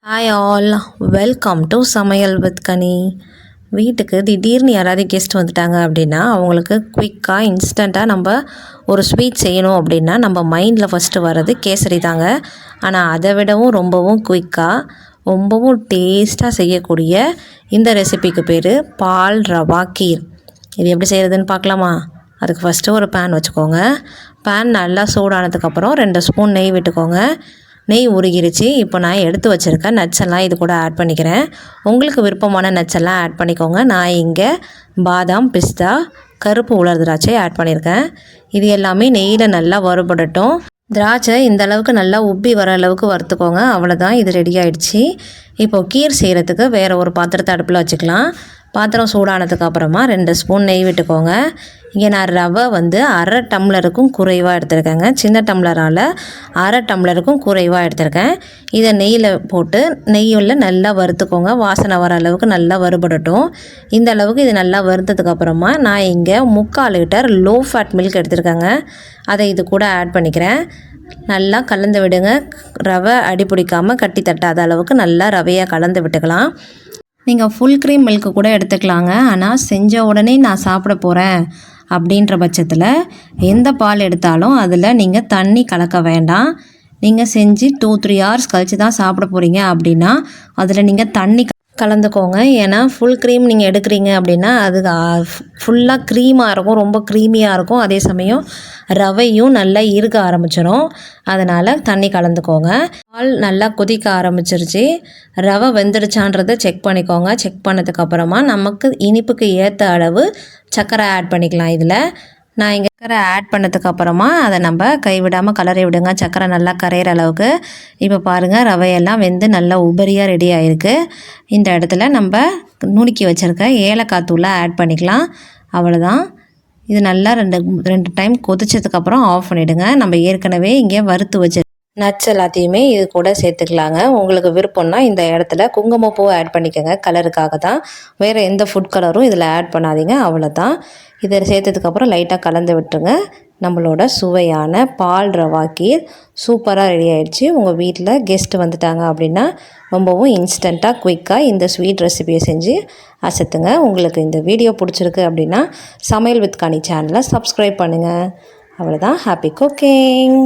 Hi all, welcome to சமையல் with கனி. வீட்டுக்கு திடீர்னு யாராவது கெஸ்ட் வந்துட்டாங்க அப்படின்னா அவங்களுக்கு குயிக்காக இன்ஸ்டண்ட்டாக நம்ம ஒரு ஸ்வீட் செய்யணும் அப்படின்னா நம்ம மைண்டில் ஃபஸ்ட்டு வர்றது கேசரி தாங்க. ஆனால் அதை விடவும் ரொம்பவும் குயிக்காக ரொம்பவும் டேஸ்ட்டாக செய்யக்கூடிய இந்த ரெசிபிக்கு பேர் பால் ரவா கீர். இது எப்படி செய்கிறதுன்னு பார்க்கலாமா? அதுக்கு ஃபஸ்ட்டு ஒரு பேன் வச்சுக்கோங்க. பேன் நல்லா சூடானதுக்கப்புறம் 2 ஸ்பூன் நெய் விட்டுக்கோங்க. நெய் உருகிருச்சு. இப்போ நான் எடுத்து வச்சுருக்கேன் நட்ஸ் எல்லாம் இது கூட ஆட் பண்ணிக்கிறேன். உங்களுக்கு விருப்பமான நட்ஸ் எல்லாம் ஆட் பண்ணிக்கோங்க. நான் இங்கே பாதாம், பிஸ்தா, கருப்பு உலர் திராட்சை ஆட் பண்ணியிருக்கேன். இது எல்லாமே நெய்யில் நல்லா வறுபடட்டும். திராட்சை இந்த அளவுக்கு நல்லா உப்பி வர அளவுக்கு வறுத்துக்கோங்க. அவ்வளோதான், இது ரெடி ஆகிடுச்சு. இப்போது கீர் செய்கிறதுக்கு வேறு ஒரு பாத்திரத்தை அடுப்பில் வச்சுக்கலாம். பாத்திரம் சூடானதுக்கு அப்புறமா 2 ஸ்பூன் நெய் விட்டுக்கோங்க. இங்கே நான் ரவை அரை டம்ளருக்கும் குறைவாக எடுத்திருக்கேங்க. சின்ன டம்ளரால் அரை டம்ளருக்கும் குறைவாக எடுத்திருக்கேன். இதை நெய்யில் போட்டு நெய்யில் நல்லா வறுத்துக்கோங்க. வாசனை வர அளவுக்கு நல்லா வறுபடட்டும். இந்த அளவுக்கு இது நல்லா வறுத்ததுக்கப்புறமா நான் இங்கே 3/4 லிட்டர் லோ ஃபேட் மில்க் எடுத்திருக்கேங்க. அதை இது கூட ஆட் பண்ணிக்கிறேன். நல்லா கலந்து விடுங்க. ரவை அடி பிடிக்காமல் கட்டி தட்டாத அளவுக்கு நல்லா ரவையாக கலந்து விட்டுக்கலாம். நீங்கள் ஃபுல் க்ரீம் மில்க்கு கூட எடுத்துக்கலாங்க. ஆனால் செஞ்ச உடனே நான் சாப்பிட போகிறேன் அப்படின்ற பட்சத்தில் எந்த பால் எடுத்தாலும் அதில் நீங்கள் தண்ணி கலக்க வேண்டாம். நீங்கள் செஞ்சு 2-3 ஹவர்ஸ் கழித்து தான் சாப்பிட போகிறீங்க அப்படின்னா அதில் நீங்கள் தண்ணி கலந்துக்கோங்க. ஏன்னா ஃபுல் க்ரீம் நீங்கள் எடுக்கிறீங்க அப்படின்னா அது ஃபுல்லாக க்ரீமாக இருக்கும், ரொம்ப க்ரீமியாக இருக்கும். அதே சமயம் ரவையும் நல்லா இருக்க ஆரம்பிச்சிடும். அதனால் தண்ணி கலந்துக்கோங்க. பால் நல்லா கொதிக்க ஆரம்பிச்சிருச்சு. ரவை வெந்துடுச்சான்றதை செக் பண்ணிக்கோங்க. செக் பண்ணதுக்கப்புறமா நமக்கு இனிப்புக்கு ஏற்ற அளவு சர்க்கரை ஆட் பண்ணிக்கலாம். இதில் நான் இங்கே சர்க்கரை ஆட் பண்ணதுக்கப்புறமா அதை நம்ம கைவிடாமல் கலரி விடுங்க, சர்க்கரை நல்லா கரையிற அளவுக்கு. இப்போ பாருங்கள், ரவையெல்லாம் வெந்து நல்லா உபரியாக ரெடி ஆகிருக்கு. இந்த இடத்துல நம்ம நுணுக்கி வச்சுருக்க ஏலக்காய் தூளை ஆட் பண்ணிக்கலாம். அவ்வளோதான். இது நல்லா ரெண்டு டைம் கொதிச்சதுக்கப்புறம் ஆஃப் பண்ணிவிடுங்க. நம்ம ஏற்கனவே இங்கே வறுத்து வச்சு நட்ஸ் எல்லாத்தையுமே இது கூட சேர்த்துக்கலாங்க. உங்களுக்கு விருப்பம்னா இந்த இடத்துல குங்குமப்பூ ஆட் பண்ணிக்கோங்க, கலருக்காக தான். வேறு எந்த ஃபுட் கலரும் இதில் ஆட் பண்ணாதீங்க. அவ்வளோதான். இதை சேர்த்ததுக்கப்புறம் லைட்டாக கலந்து விட்டுருங்க. நம்மளோட சுவையான பால் ரவா கீர் சூப்பராக ரெடி ஆகிடுச்சு. உங்கள் வீட்டில் கெஸ்ட்டு வந்துட்டாங்க அப்படின்னா ரொம்பவும் இன்ஸ்டண்ட்டாக குயிக்காக இந்த ஸ்வீட் ரெசிபியை செஞ்சு அசத்துங்க. உங்களுக்கு இந்த வீடியோ பிடிச்சிருக்கு அப்படின்னா சமையல் வித் கனி சேனலை சப்ஸ்கிரைப் பண்ணுங்கள். அவ்வளோதான். Happy cooking.